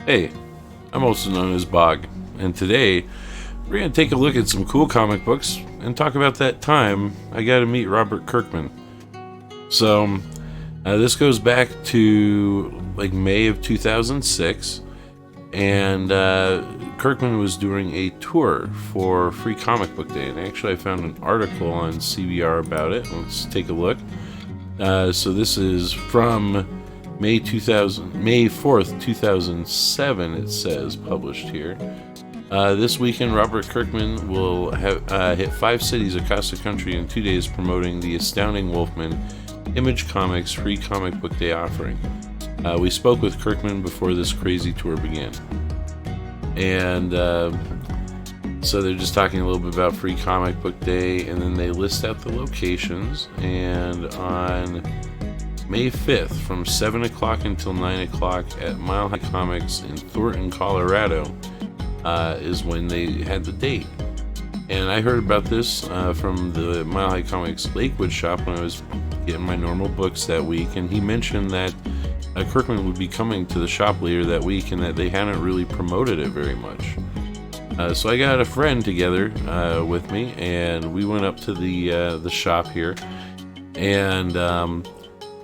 Hey, I'm also known as Bog, and today we're going to take a look at some cool comic books and talk about that time I got to meet Robert Kirkman. So, this goes back to like May of 2006, and Kirkman was doing a tour for Free Comic Book Day, and actually I found an article on CBR about it. Let's take a look. So this is from May 4th, 2007, it says, published here. This weekend, Robert Kirkman will have hit 5 cities across the country in 2 days promoting the Astounding Wolfman Image Comics Free Comic Book Day offering. We spoke with Kirkman before this crazy tour began. And so they're just talking a little bit about Free Comic Book Day, and then they list out the locations. And on May 5th, from 7 o'clock until 9 o'clock at Mile High Comics in Thornton, Colorado, is when they had the date. And I heard about this from the Mile High Comics Lakewood shop when I was getting my normal books that week, and he mentioned that Kirkman would be coming to the shop later that week and that they hadn't really promoted it very much. So I got a friend together with me, and we went up to the shop here, and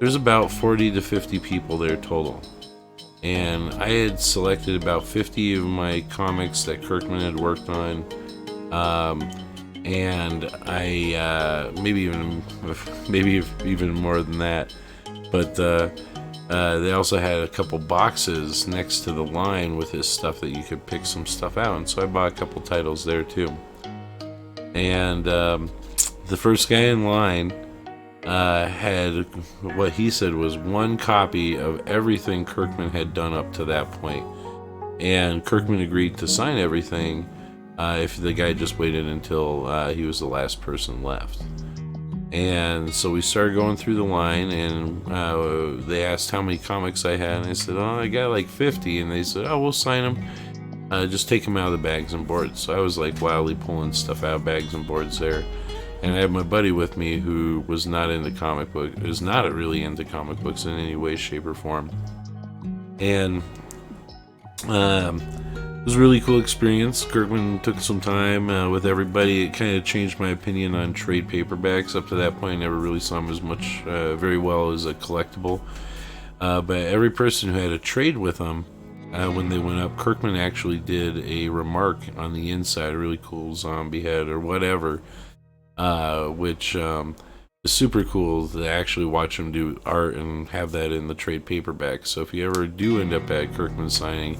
there's about 40 to 50 people there total. And I had selected about 50 of my comics that Kirkman had worked on, and I maybe even more than that. But they also had a couple boxes next to the line with his stuff that you could pick some stuff out, and so I bought a couple titles there too. And the first guy in line had what he said was one copy of everything Kirkman had done up to that point, and Kirkman agreed to sign everything if the guy just waited until he was the last person left. And so we started going through the line, and they asked how many comics I had, and I said, oh, I got like 50, and they said, oh, we'll sign them, just take them out of the bags and boards. So I was like wildly pulling stuff out of bags and boards there. And I had my buddy with me who was not into comic book, is not really into comic books in any way, shape, or form. And it was a really cool experience. Kirkman took some time with everybody. It kind of changed my opinion on trade paperbacks. Up to that point, I never really saw them as much, very well as a collectible. But every person who had a trade with them, when they went up, Kirkman actually did a remark on the inside, a really cool zombie head or whatever. Which is super cool to actually watch him do art and have that in the trade paperback. So if you ever do end up at Kirkman signing,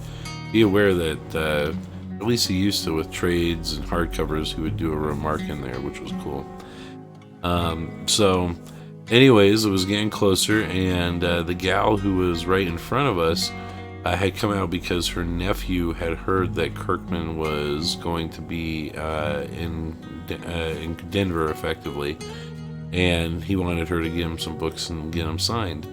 be aware that at least he used to with trades and hardcovers, he would do a remark in there, which was cool. So anyways, it was getting closer, and the gal who was right in front of us had come out because her nephew had heard that Kirkman was going to be in Denver, effectively, and he wanted her to get him some books and get them signed.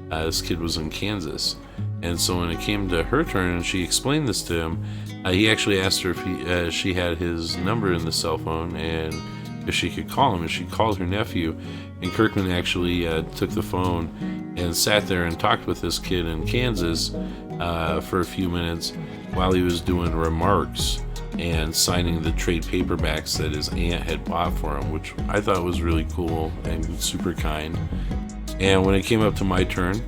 This kid was in Kansas, and so when it came to her turn and she explained this to him, he actually asked her if she had his number in the cell phone and if she could call him, and she called her nephew, and Kirkman actually took the phone and sat there and talked with this kid in Kansas for a few minutes while he was doing remarks and signing the trade paperbacks that his aunt had bought for him, which I thought was really cool and super kind. And when it came up to my turn,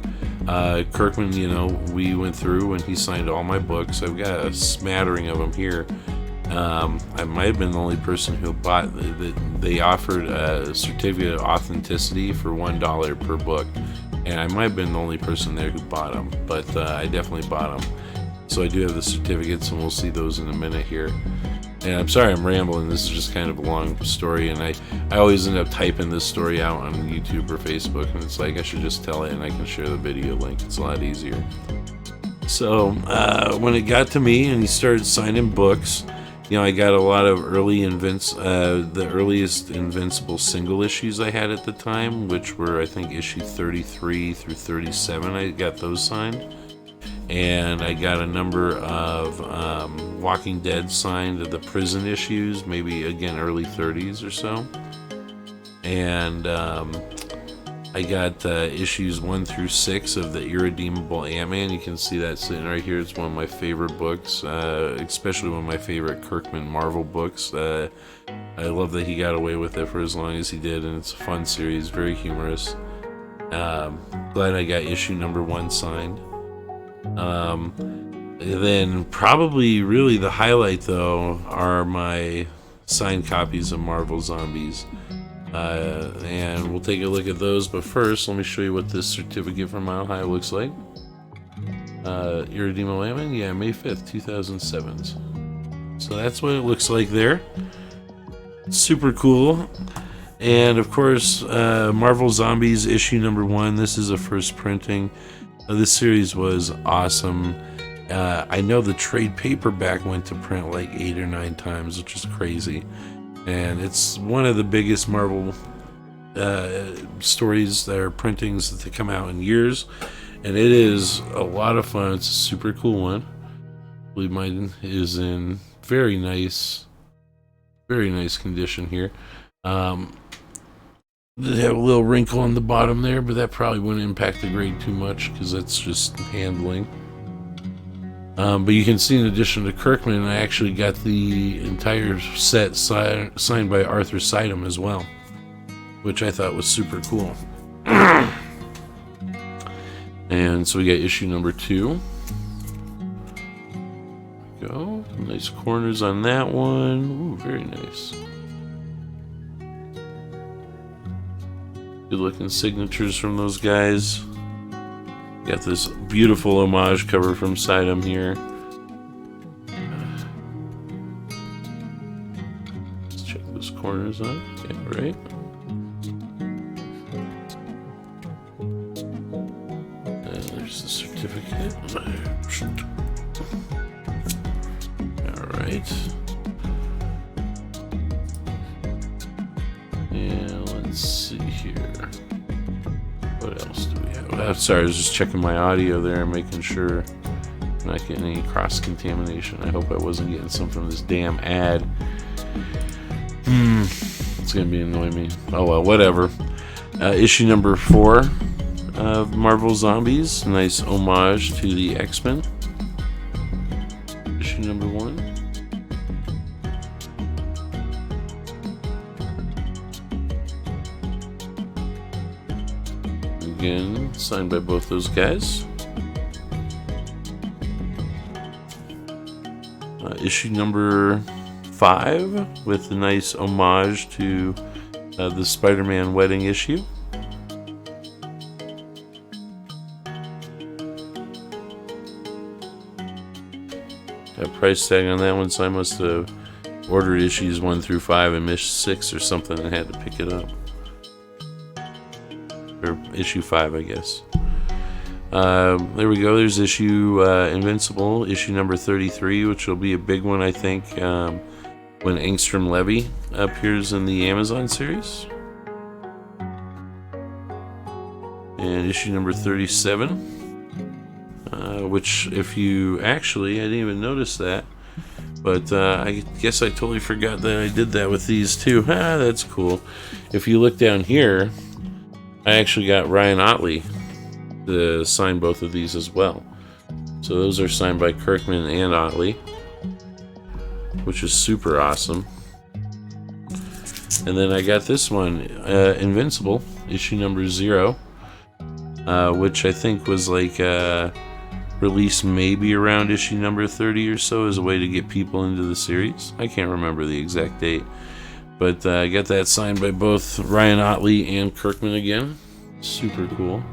Kirkman, we went through and he signed all my books. I've got a smattering of them here. I might have been the only person who bought they offered a certificate of authenticity for $1 per book, and I might have been the only person there who bought them, but I definitely bought them. So I do have the certificates, and we'll see those in a minute here. And I'm sorry I'm rambling, this is just kind of a long story, and I always end up typing this story out on YouTube or Facebook, and it's like I should just tell it and I can share the video link. It's a lot easier. So when it got to me and he started signing books, I got a lot of the earliest Invincible single issues I had at the time, which were, I think, issue 33 through 37. I got those signed. And I got a number of Walking Dead signed of the prison issues, maybe, again, early 30s or so. And I got issues 1 through 6 of the Irredeemable Ant-Man. You can see that sitting right here. It's one of my favorite books, especially one of my favorite Kirkman Marvel books. I love that he got away with it for as long as he did, and it's a fun series, very humorous. Glad I got issue number 1 signed. Then probably really the highlight though are my signed copies of Marvel Zombies. And we'll take a look at those, but first let me show you what this certificate for Mile High looks like. Irredeemable Ant-Man, yeah, May 5th, 2007. So that's what it looks like there. Super cool. And of course, Marvel Zombies issue number 1. This is a first printing. This series was awesome. I know the trade paperback went to print like 8 or 9 times, which is crazy. And it's one of the biggest Marvel stories that are printings that come out in years. And it is a lot of fun. It's a super cool one. I believe mine is in very nice condition here. They have a little wrinkle on the bottom there, but that probably wouldn't impact the grade too much because that's just handling. But you can see, in addition to Kirkman, I actually got the entire set signed by Arthur Sidem as well, which I thought was super cool. And so we got issue number 2. There we go. Nice corners on that one. Ooh, very nice. Good looking signatures from those guys. Got this beautiful homage cover from Sidem here. Let's check those corners on. Yeah, right. And there's the certificate. Alright. And let's see here. What else do we have? Sorry, I was just checking my audio there, making sure I'm not getting any cross-contamination. I hope I wasn't getting some from this damn ad. It's gonna be annoying me. Oh well, whatever. Issue number 4 of Marvel Zombies. Nice homage to the X-Men. Issue number 1. Again, signed by both those guys. Issue number 5 with a nice homage to the Spider-Man wedding issue. Got a price tag on that one, so I must have ordered issues 1 through 5 and missed 6 or something and had to pick it up. Or issue 5, I guess. There we go. There's issue Invincible, issue number 33, which will be a big one, I think, when Angstrom Levy appears in the Amazon series. And issue number 37, which, if you actually, I didn't even notice that, but I guess I totally forgot that I did that with these too. That's cool. If you look down here, I actually got Ryan Otley to sign both of these as well. So those are signed by Kirkman and Otley, which is super awesome. And then I got this one, Invincible, issue number 0, which I think was like released maybe around issue number 30 or so as a way to get people into the series. I can't remember the exact date. But I got that signed by both Ryan Otley and Kirkman again. Super cool.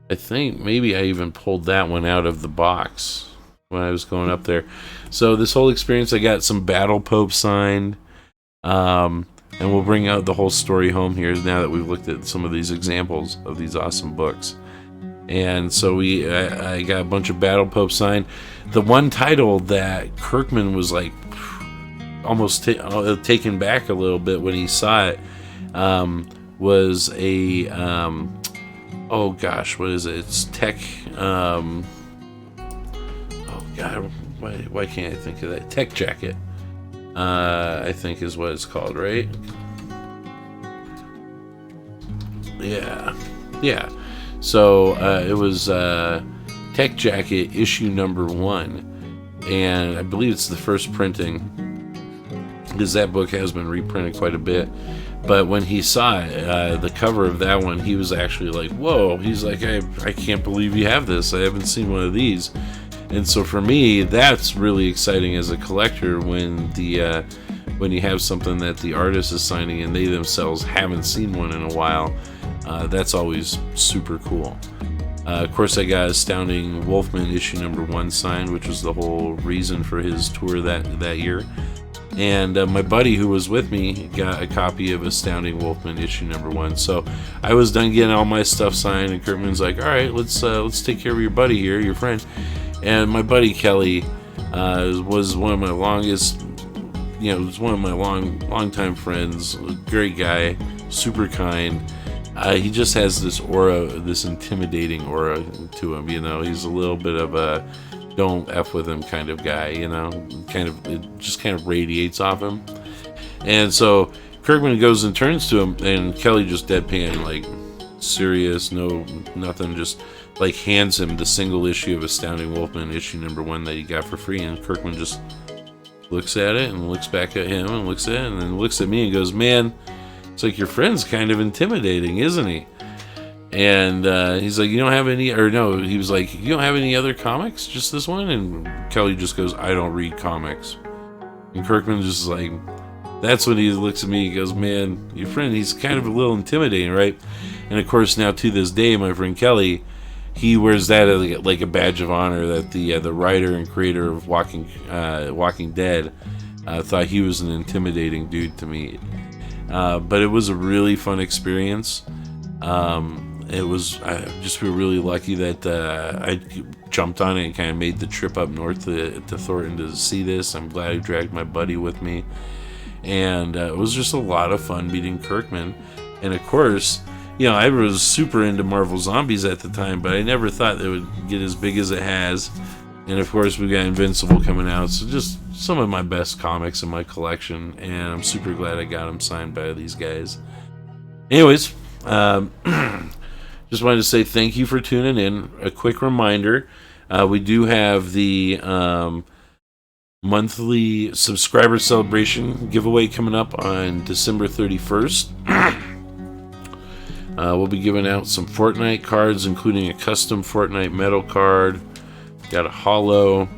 I think maybe I even pulled that one out of the box when I was going up there. So this whole experience, I got some Battle Pope signed. And we'll bring out the whole story home here now that we've looked at some of these examples of these awesome books. And so I got a bunch of Battle Pope signed. The one title that Kirkman was like almost taken back a little bit when he saw it was a oh gosh, what is it? It's Tech. Oh God, why can't I think of that? Tech Jacket. I think is what it's called, right? Yeah. So it was Tech Jacket issue number 1, and I believe it's the first printing, because that book has been reprinted quite a bit. But when he saw it, the cover of that one, he was actually like, whoa. He's like, I can't believe you have this. I haven't seen one of these. And so for me, that's really exciting as a collector when you have something that the artist is signing and they themselves haven't seen one in a while. That's always super cool. Of course, I got Astounding Wolfman issue number 1 signed, which was the whole reason for his tour that year. And my buddy who was with me got a copy of Astounding Wolfman issue number 1. So I was done getting all my stuff signed, and Kirkman's like, all right, let's take care of your buddy here, your friend. And my buddy Kelly was one of my longest, was one of my long-time friends. Great guy, super kind. He just has this aura, this intimidating aura to him. He's a little bit of a don't F with him kind of guy, it just kind of radiates off him. And so Kirkman goes and turns to him, and Kelly just deadpan, like serious, nothing, just like hands him the single issue of Astounding Wolfman issue number 1 that he got for free. And Kirkman just looks at it and looks back at him and looks at it and then looks at me and goes, man, it's like your friend's kind of intimidating, isn't he? And he's like, you don't have any, or no, he was like, you don't have any other comics, just this one? And Kelly just goes, I don't read comics. And Kirkman just like, that's when he looks at me, he goes, man, your friend, he's kind of a little intimidating, right? And of course, now to this day, my friend Kelly, he wears that as like a badge of honor, that the writer and creator of Walking Dead thought he was an intimidating dude to meet. But it was a really fun experience. I just feel really lucky that I jumped on it and kind of made the trip up north to Thornton to see this. I'm glad I dragged my buddy with me. And it was just a lot of fun meeting Kirkman. And of course, I was super into Marvel Zombies at the time, but I never thought it would get as big as it has. And of course, we got Invincible coming out. So just some of my best comics in my collection. And I'm super glad I got them signed by these guys. Anyways, just wanted to say thank you for tuning in. A quick reminder, we do have the monthly subscriber celebration giveaway coming up on December 31st. We'll be giving out some Fortnite cards, including a custom Fortnite metal card. Got a Holo.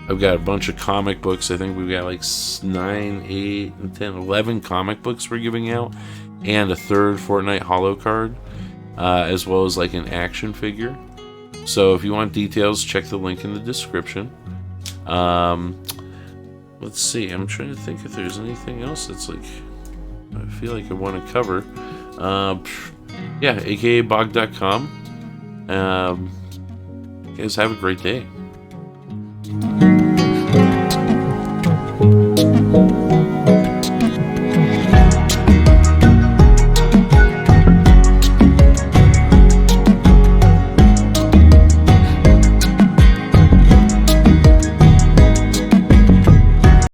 I've got a bunch of comic books. I think we've got like 9, 8, 10, 11 comic books we're giving out. And a third Fortnite Holo card. As well as like an action figure. So if you want details, check the link in the description. Let's see, I'm trying to think if there's anything else that's like I feel like I want to cover. akaBoG.com. Guys, have a great day.